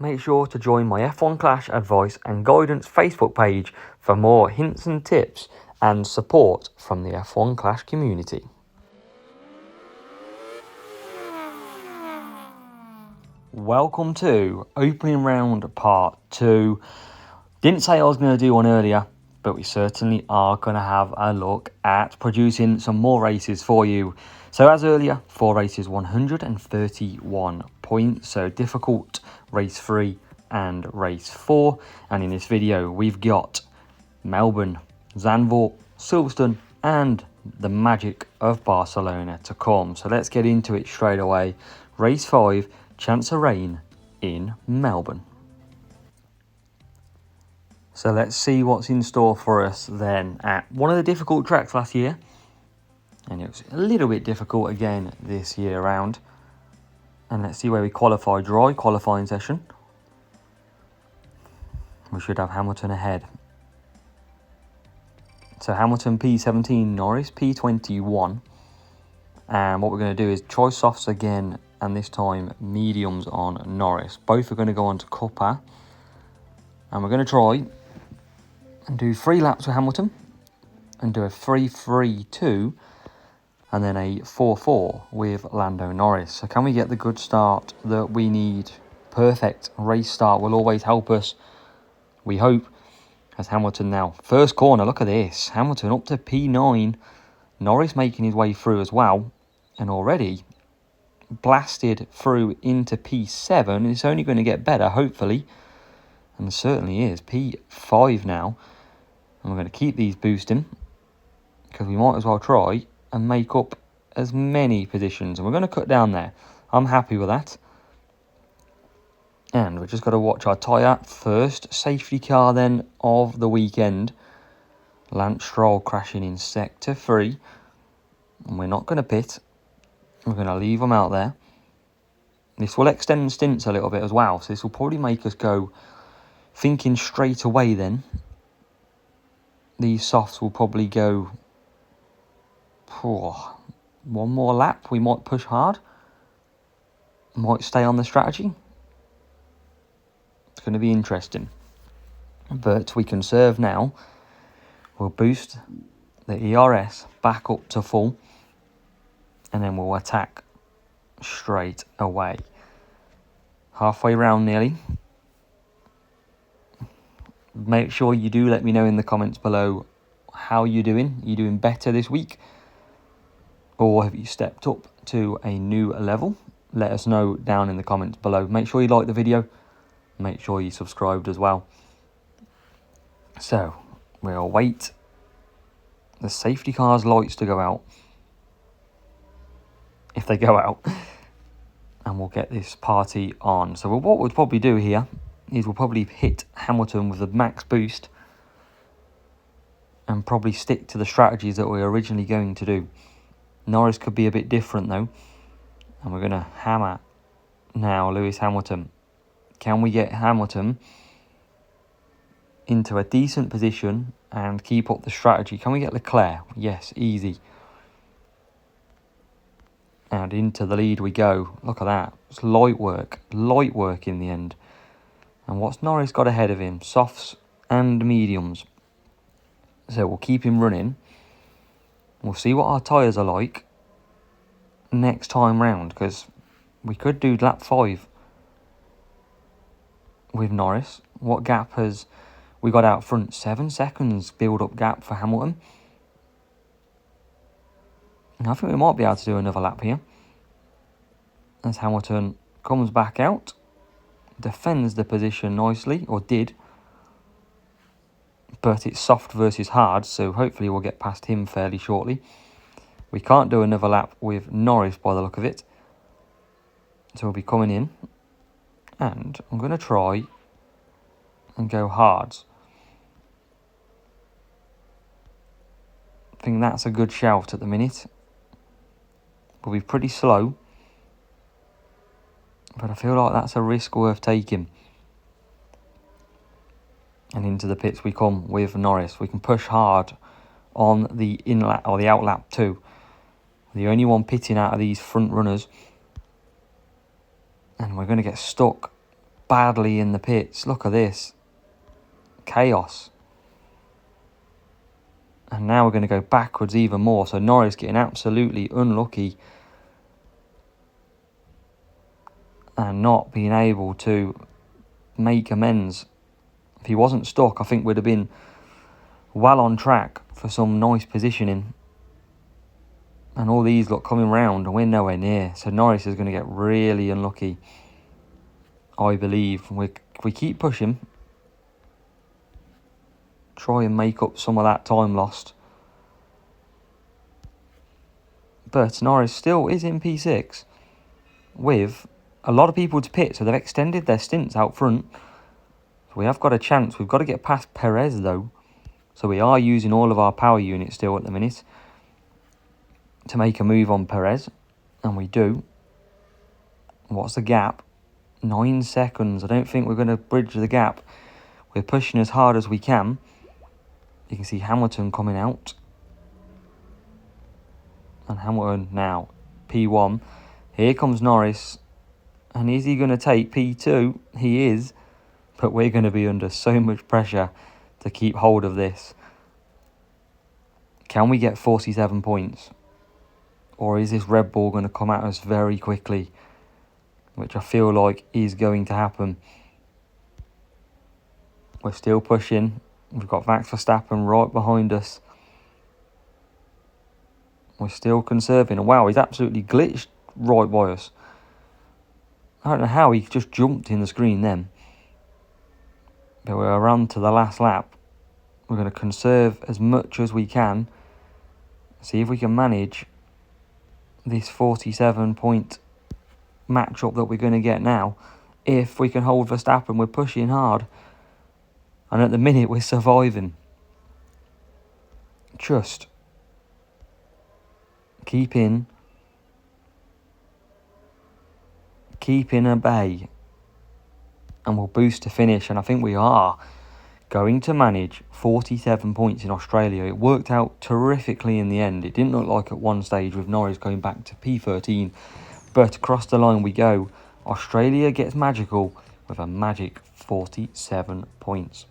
Make sure to join my F1 Clash advice and guidance Facebook page for more hints and tips and support from the F1 Clash community. Welcome to opening round part 2. Didn't say I was going to do one earlier, but we certainly are going to have a look at producing some more races for you. So as earlier, 4 races, 131 points. So difficult race 3 and race 4. And in this video, we've got Melbourne, Zandvoort, Silverstone, and the magic of Barcelona to come. So let's get into it straight away. Race 5, chance of rain in Melbourne. So let's see what's in store for us then at one of the difficult tracks last year. And it was a little bit difficult again this year round. And let's see where we qualify. Dry qualifying session. We should have Hamilton ahead. So Hamilton P17, Norris P21. And what we're going to do is try softs again, and this time mediums on Norris. Both are going to go on to Cuppa. And we're going to try and do 3 laps with Hamilton and do a 3-3-2 and then a 4-4 with Lando Norris. So can we get the good start that we need? Perfect race start will always help us, we hope, as Hamilton now. First corner, look at this. Hamilton up to P9. Norris making his way through as well, and already blasted through into P7. It's only going to get better, hopefully. And it certainly is. P5 now. And we're going to keep these boosting, because we might as well try and make up as many positions. And we're going to cut down there. I'm happy with that. And we've just got to watch our tyre. First safety car then of the weekend. Lance Stroll crashing in sector 3. And we're not going to pit. We're going to leave them out there. This will extend stints a little bit as well. So this will probably make us go thinking straight away then. These softs will probably go one more lap. We might push hard. Might stay on the strategy. It's going to be interesting. But we conserve now. We'll boost the ERS back up to full. And then we'll attack straight away. Halfway round nearly. Make sure you do let me know in the comments below how you're doing. Are you doing better this week? Or have you stepped up to a new level? Let us know down in the comments below. Make sure you like the video. Make sure you subscribed as well. So, we'll wait the safety car's lights to go out. If they go out. And we'll get this party on. So what we'll probably do here is we'll probably hit Hamilton with the max boost and probably stick to the strategies that we were originally going to do. Norris could be a bit different though. And we're going to hammer now Lewis Hamilton. Can we get Hamilton into a decent position and keep up the strategy? Can we get Leclerc? Yes, easy. And into the lead we go. Look at that. It's light work in the end. And what's Norris got ahead of him? Softs and mediums. So we'll keep him running. We'll see what our tyres are like next time round, because we could do lap 5 with Norris. What gap has we got out front? 7 seconds build-up gap for Hamilton. And I think we might be able to do another lap here. As Hamilton comes back out. Defends the position nicely, or did. But it's soft versus hard, so hopefully we'll get past him fairly shortly. We can't do another lap with Norris by the look of it. So we'll be coming in. And I'm going to try and go hard. I think that's a good shout at the minute. We'll be pretty slow. But I feel like that's a risk worth taking. And into the pits we come with Norris. We can push hard on the in-lap or the out-lap too. The only one pitting out of these front runners. And we're going to get stuck badly in the pits. Look at this. Chaos. And now we're going to go backwards even more. So Norris getting absolutely unlucky and not being able to make amends. If he wasn't stuck, I think we'd have been well on track for some nice positioning. And all these look coming round and we're nowhere near. So Norris is going to get really unlucky, I believe. We keep pushing. Try and make up some of that time lost. But Norris still is in P6 with a lot of people to pit. So they've extended their stints out front. So we have got a chance. We've got to get past Perez though. So we are using all of our power units still at the minute to make a move on Perez, and we do. What's the gap? 9 seconds. I don't think we're going to bridge the gap. We're pushing as hard as we can. You can see Hamilton coming out. And Hamilton now, P1. Here comes Norris. And is he going to take P2? He is. But we're going to be under so much pressure to keep hold of this. Can we get 47 points? Or is this Red Bull going to come at us very quickly? Which I feel like is going to happen. We're still pushing. We've got Max Verstappen right behind us. We're still conserving. And wow, he's absolutely glitched right by us. I don't know how he just jumped in the screen then. But we're around to the last lap. We're going to conserve as much as we can. See if we can manage this 47 point matchup that we're going to get now. If we can hold Verstappen, we're pushing hard. And at the minute, we're surviving. Just keep in a bay. And we'll boost to finish. And I think we are going to manage 47 points in Australia. It worked out terrifically in the end. It didn't look like at one stage with Norris going back to P13. But across the line we go. Australia gets magical with a magic 47 points.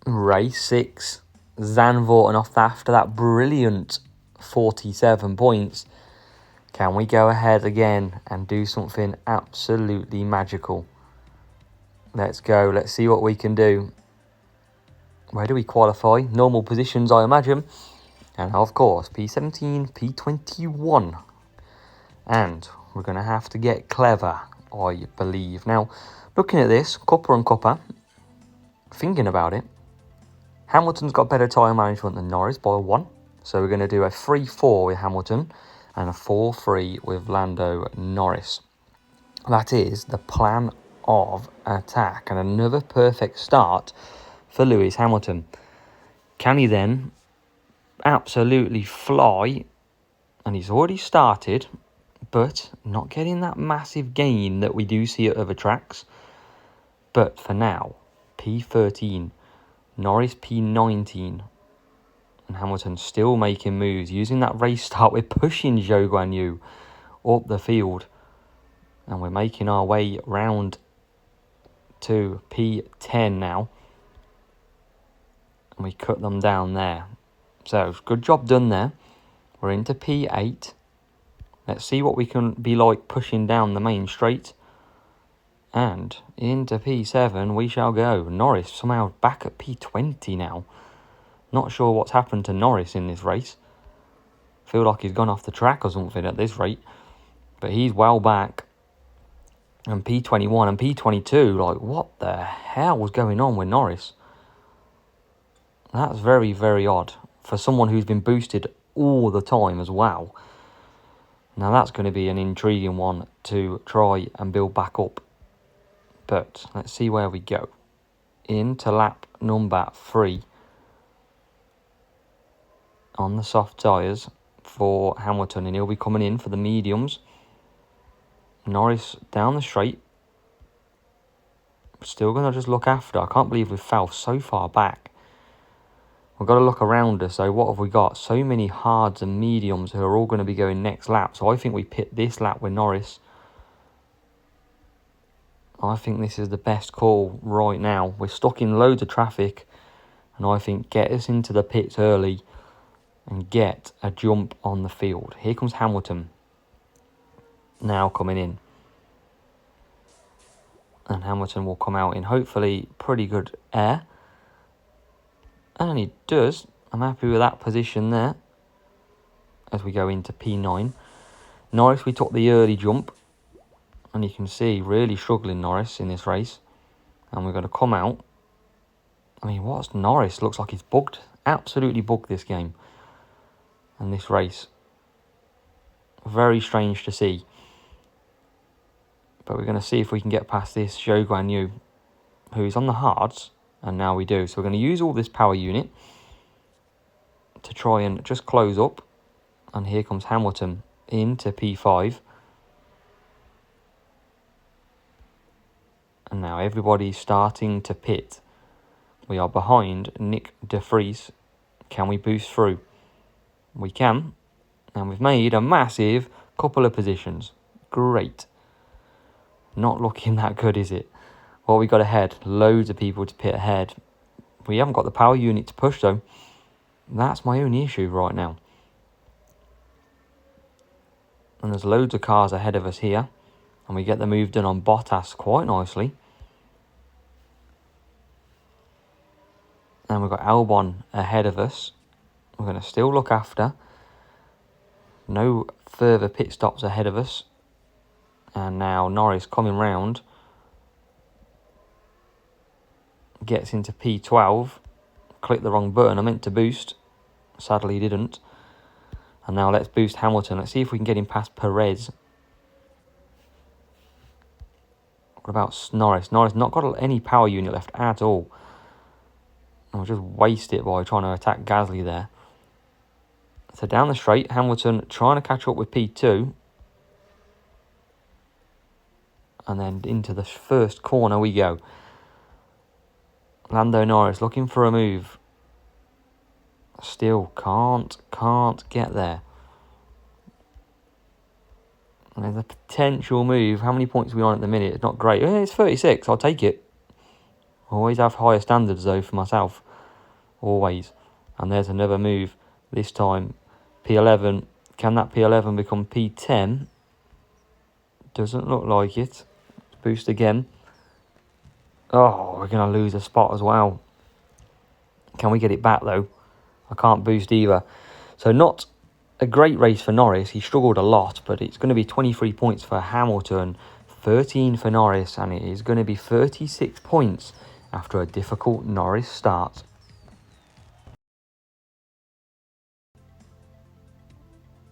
Race 6. Zandvoort, and after that brilliant 47 points, can we go ahead again and do something absolutely magical? Let's go. Let's see what we can do. Where do we qualify? Normal positions, I imagine. And of course, P17, P21. And we're going to have to get clever, I believe. Now, looking at this, cuppa and cuppa, thinking about it, Hamilton's got better tyre management than Norris by 1. So we're going to do a 3-4 with Hamilton and a 4-3 with Lando Norris. That is the plan of attack. And another perfect start for Lewis Hamilton. Can he then absolutely fly? And he's already started, but not getting that massive gain that we do see at other tracks. But for now, P13, Norris P19, and Hamilton still making moves. Using that race start, we're pushing Zhou Guanyu up the field. And we're making our way round to P10 now. And we cut them down there. So, good job done there. We're into P8. Let's see what we can be like pushing down the main straight. And into P7 we shall go. Norris somehow back at P20 now. Not sure what's happened to Norris in this race. Feel like he's gone off the track or something at this rate. But he's well back. And P21 and P22, like what the hell was going on with Norris? That's very, very odd. For someone who's been boosted all the time as well. Now that's going to be an intriguing one to try and build back up. But let's see where we go. Into lap number 3. On the soft tyres for Hamilton. And he'll be coming in for the mediums. Norris down the straight. Still going to just look after. I can't believe we fell so far back. We've got to look around us. So what have we got? So many hards and mediums who are all going to be going next lap. So I think we pit this lap with Norris. I think this is the best call right now. We're stuck in loads of traffic, and I think get us into the pits early and get a jump on the field. Here comes Hamilton now coming in. And Hamilton will come out in hopefully pretty good air. And he does. I'm happy with that position there as we go into P9. Norris, we took the early jump. And you can see really struggling Norris in this race. And we're going to come out. I mean, what's Norris? Looks like he's bugged. Absolutely bugged this game. And this race. Very strange to see. But we're going to see if we can get past this Zhou Guan Yu, who is on the hards. And now we do. So we're going to use all this power unit to try and just close up. And here comes Hamilton into P5. And now everybody's starting to pit. We are behind Nick de Vries. Can we boost through? We can. And we've made a massive couple of positions. Great. Not looking that good, is it? Well, we got ahead. Loads of people to pit ahead. We haven't got the power unit to push, though. That's my only issue right now. And there's loads of cars ahead of us here. And we get the move done on Bottas quite nicely. And we've got Albon ahead of us. We're going to still look after. No further pit stops ahead of us. And now Norris coming round. Gets into P12. Clicked the wrong button. I meant to boost. Sadly didn't. And now let's boost Hamilton. Let's see if we can get him past Perez. What about Norris? Norris not got any power unit left at all. And we'll just waste it by trying to attack Gasly there. So down the straight, Hamilton trying to catch up with P2. And then into the first corner we go. Lando Norris looking for a move. Still can't get there. And there's a potential move. How many points are we on at the minute? It's not great. It's 36. I'll take it. Always have higher standards, though, for myself. Always. And there's another move. This time, P11. Can that P11 become P10? Doesn't look like it. Boost again. Oh, we're going to lose a spot as well. Can we get it back, though? I can't boost either. So not a great race for Norris. He struggled a lot, but it's going to be 23 points for Hamilton, 13 for Norris, and it is going to be 36 points after a difficult Norris start.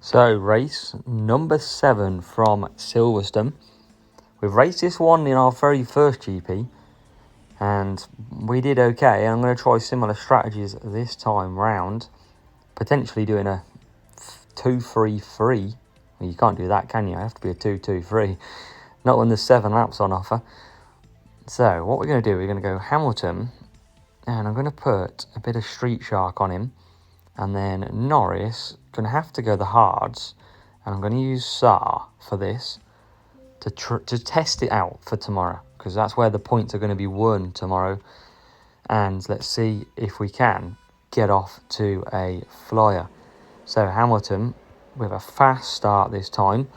So, race number 7 from Silverstone. We've raced this one in our very first GP, and we did okay. And I'm going to try similar strategies this time round, potentially doing a 2-3-3. Well, you can't do that, can you? It has to be a 2-2-3. Not when there's 7 laps on offer. So, what we're going to do, we're going to go Hamilton, and I'm going to put a bit of Street Shark on him. And then Norris, going to have to go the hards. And I'm going to use Saar for this to test it out for tomorrow. Because that's where the points are going to be won tomorrow. And let's see if we can get off to a flyer. So Hamilton with a fast start this time.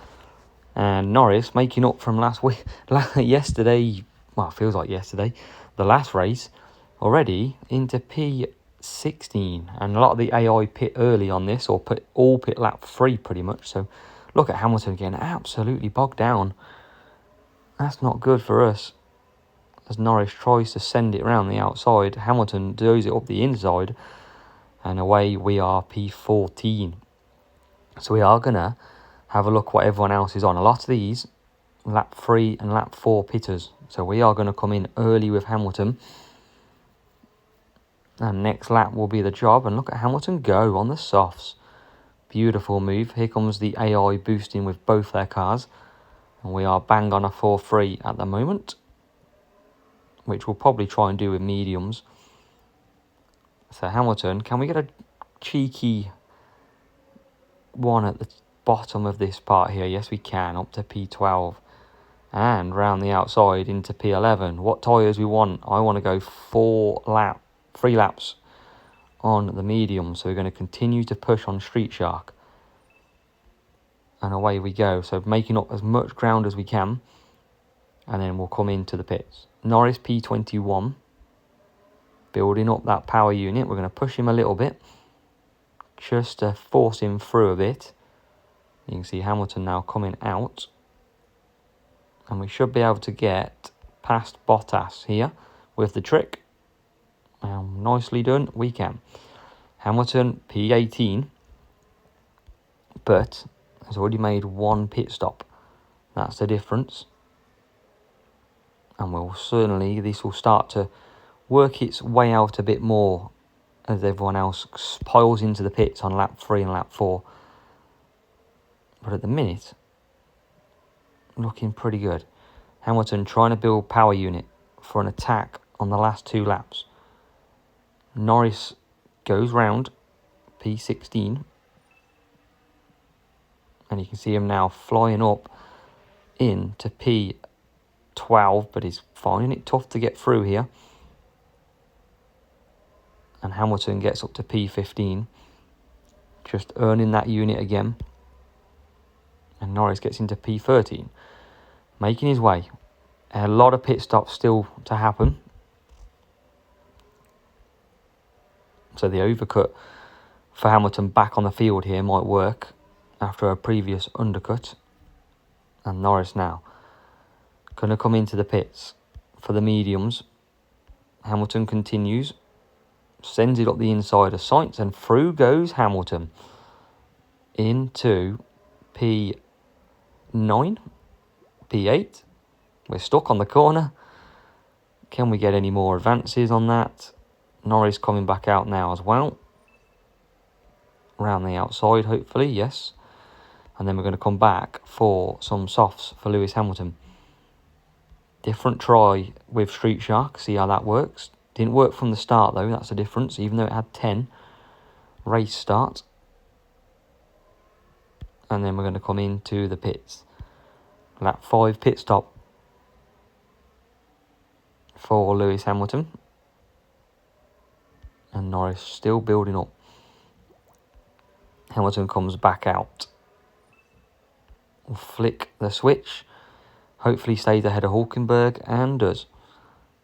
And Norris making up from yesterday. Well, it feels like yesterday. The last race already into P16. And a lot of the AI pit early on this, or all pit lap 3 pretty much. So look at Hamilton again, absolutely bogged down. That's not good for us. As Norris tries to send it around the outside, Hamilton does it up the inside. And away we are P14. So we are going to have a look what everyone else is on. A lot of these, lap 3 and lap 4 pitters. So we are going to come in early with Hamilton. And next lap will be the job. And look at Hamilton go on the softs. Beautiful move. Here comes the AI boosting with both their cars. And we are bang on a 4-3 at the moment, which we'll probably try and do with mediums. So Hamilton, can we get a cheeky one at the bottom of this part here? Yes, we can, up to P12. And round the outside into P11. What tyres we want? I want to go 3 laps on the medium. So we're going to continue to push on Street Shark. And away we go. So making up as much ground as we can. And then we'll come into the pits. Norris P21. Building up that power unit. We're going to push him a little bit. Just to force him through a bit. You can see Hamilton now coming out. And we should be able to get past Bottas here with the trick. Nicely done, we can. Hamilton P18, but has already made 1 pit stop. That's the difference. And this will start to work its way out a bit more as everyone else piles into the pits on lap 3 and lap 4. But at the minute, looking pretty good. Hamilton trying to build power unit for an attack on the last 2 laps. Norris goes round P16. And you can see him now flying up into P12, but he's finding it tough to get through here. And Hamilton gets up to P15, just earning that unit again. And Norris gets into P13, making his way. A lot of pit stops still to happen. So the overcut for Hamilton back on the field here might work after a previous undercut. And Norris now going to come into the pits for the mediums. Hamilton continues, sends it up the inside of Sainz, and through goes Hamilton into P9, P8. We're stuck on the corner. Can we get any more advances on that? Norris coming back out now as well. Around the outside, hopefully, yes. And then we're going to come back for some softs for Lewis Hamilton. Different try with Street Shark, see how that works. Didn't work from the start though, that's the difference, even though it had 10. Race start. And then we're going to come into the pits. Lap 5 pit stop for Lewis Hamilton. And Norris still building up. Hamilton comes back out. We'll flick the switch. Hopefully stays ahead of Hulkenberg, and does.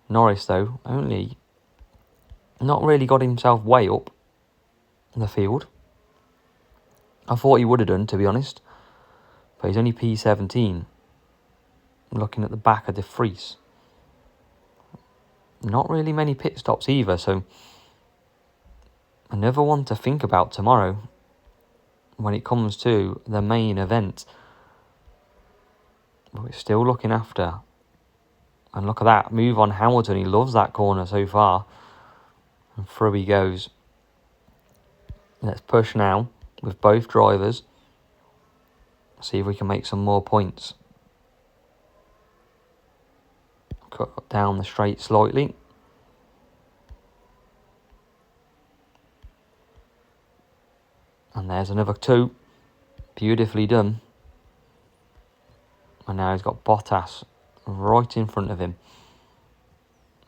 Norris though, only not really got himself way up in the field. I thought he would have done, to be honest. But he's only P17. Looking at the back of the Prix. Not really many pit stops either, so another one to think about tomorrow when it comes to the main event. But we're still looking after. And look at that, move on Hamilton. He loves that corner so far. And through he goes. Let's push now with both drivers. See if we can make some more points. Cut down the straight slightly. And there's another 2. Beautifully done. And now he's got Bottas right in front of him.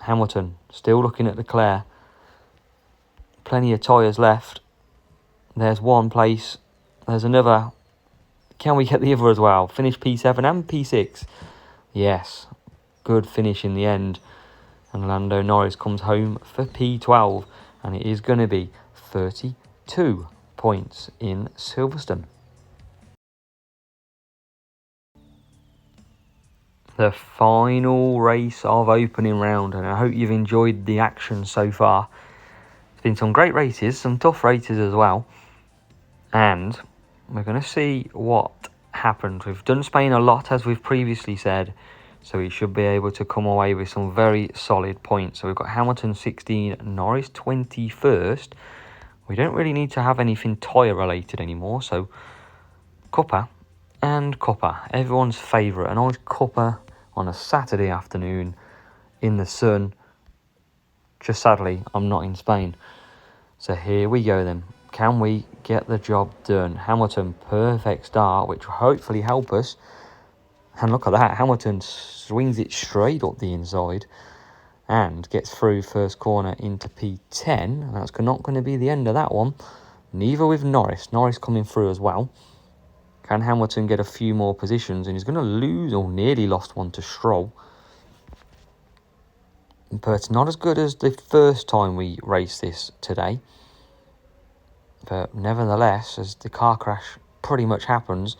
Hamilton still looking at Leclerc. Plenty of tyres left. There's one place. There's another. Can we get the other as well? Finish P7 and P6. Yes. Good finish in the end. And Lando Norris comes home for P12. And it is going to be 32 points in Silverstone. The final race of opening round, and I hope you've enjoyed the action so far. It's been some great races, some tough races as well, and we're going to see what happens. We've done Spain a lot, as we've previously said, so we should be able to come away with some very solid points. So we've got Hamilton 16, Norris 21st. We don't really need to have anything tyre related anymore, so Cuppa and Cuppa, everyone's favourite, a nice Cuppa on a Saturday afternoon in the sun. Just sadly, I'm not in Spain. So here we go then. Can we get the job done? Hamilton, perfect start, which will hopefully help us And look at that, Hamilton swings it straight up the inside and gets through first corner into P10. That's not going to be the end of that one. Neither with Norris. Norris coming through as well. Can Hamilton get a few more positions? And he's going to lose, or nearly lost one to Stroll. But not as good as the first time we raced this today. But nevertheless, as the car crash pretty much happens,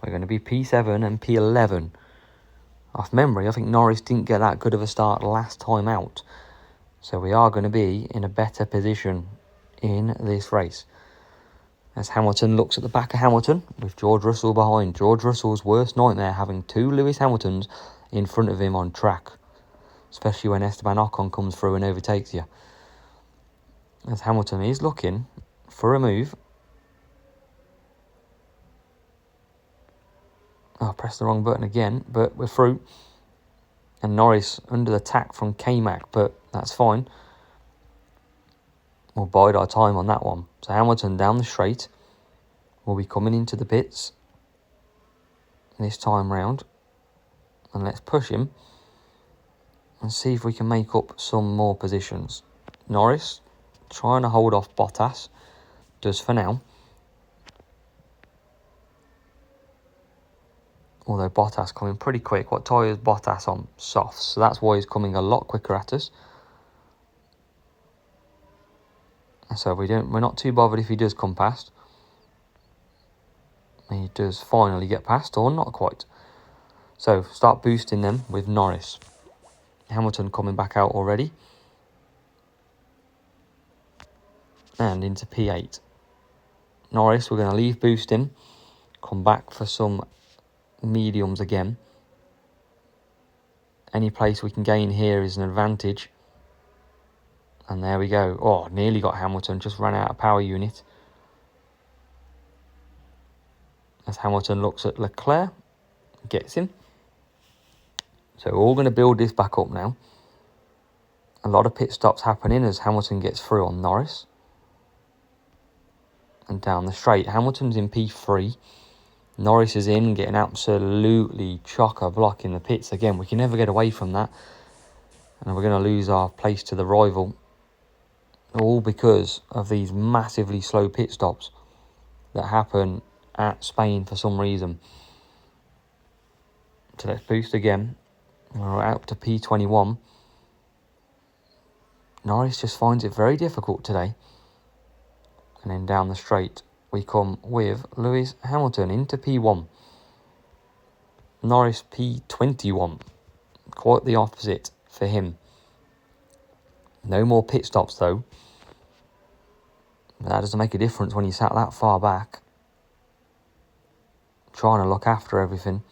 we're going to be P7 and P11. Off memory, I think Norris didn't get that good of a start last time out. So we are going to be in a better position in this race. As Hamilton looks at the back of Hamilton with George Russell behind. George Russell's worst nightmare, having two Lewis Hamiltons in front of him on track. Especially when Esteban Ocon comes through and overtakes you. As Hamilton is looking for a move. Oh, I pressed the wrong button again, but we're through. And Norris under the tack from K-Mac, but that's fine. We'll bide our time on that one. So Hamilton down the straight will be coming into the pits this time round. And let's push him and see if we can make up some more positions. Norris trying to hold off Bottas. Does for now. Although Bottas coming pretty quick. What tyre is Bottas on? Softs. So that's why he's coming a lot quicker at us. So we're not too bothered if he does come past. He does finally get past, or not quite. So start boosting them with Norris. Hamilton coming back out already. And into P8. Norris, we're going to leave boosting. Come back for some mediums again. Any place we can gain here is an advantage. And there we go. Oh, nearly got Hamilton. Just ran out of power unit. As Hamilton looks at Leclerc. Gets him. So we're all going to build this back up now. A lot of pit stops happening as Hamilton gets through on Norris. And down the straight. Hamilton's in P3. Norris is in, getting absolutely chock-a-block in the pits. Again, we can never get away from that. And we're going to lose our place to the rival. All because of these massively slow pit stops that happen at Spain for some reason. So let's boost again. We're out to P21. Norris just finds it very difficult today. And then down the straight, we come with Lewis Hamilton into P1. Norris P21. Quite the opposite for him. No more pit stops though. That doesn't make a difference when you sat that far back. Trying to look after everything.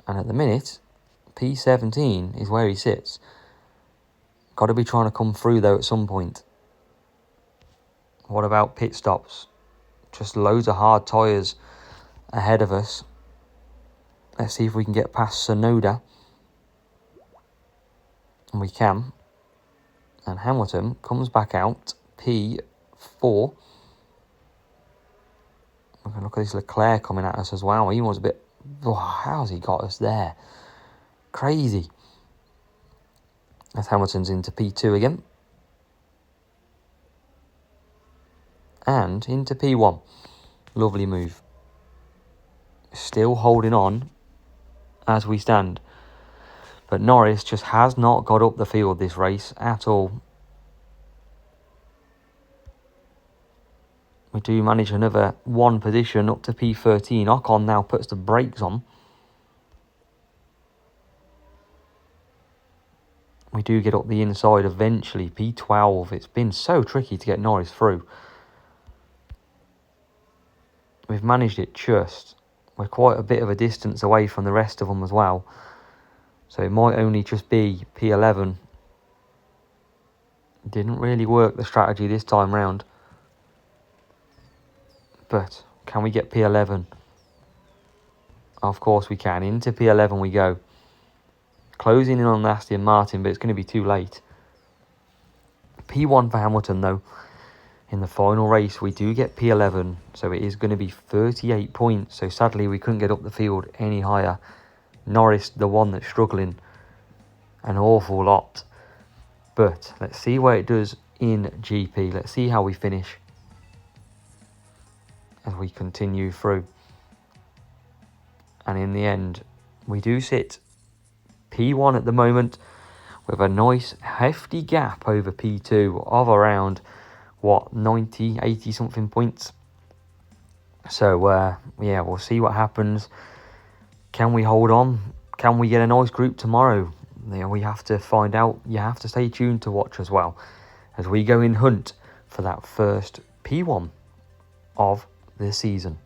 And at the minute, P17 is where he sits. Got to be trying to come through though at some point. What about pit stops? Just loads of hard tyres ahead of us. Let's see if we can get past Sonoda. And we can. And Hamilton comes back out. P4. We're going to look at this Leclerc coming at us as well. He was a bit... Oh, how's he got us there? Crazy. As Hamilton's into P2 again. And into P1. Lovely move. Still holding on as we stand. But Norris just has not got up the field this race at all. We do manage another one position up to P13. Ocon now puts the brakes on. We do get up the inside eventually. P12. It's been so tricky to get Norris through. We've managed it just. We're quite a bit of a distance away from the rest of them as well. So it might only just be P11. Didn't really work the strategy this time round. But can we get P11? Of course we can. Into P11 we go. Closing in on Aston Martin, but it's going to be too late. P1 for Hamilton though. In the final race, we do get P11, so it is going to be 38 points. So sadly, we couldn't get up the field any higher. Norris, the one that's struggling an awful lot. But let's see where it does in GP. Let's see how we finish as we continue through. And in the end, we do sit P1 at the moment with a nice hefty gap over P2 of around, what, 90, 80 something points. So, yeah, we'll see what happens. Can we hold on? Can we get a nice group tomorrow? We have to find out. You have to stay tuned to watch as well as we go in hunt for that first P1 of the season.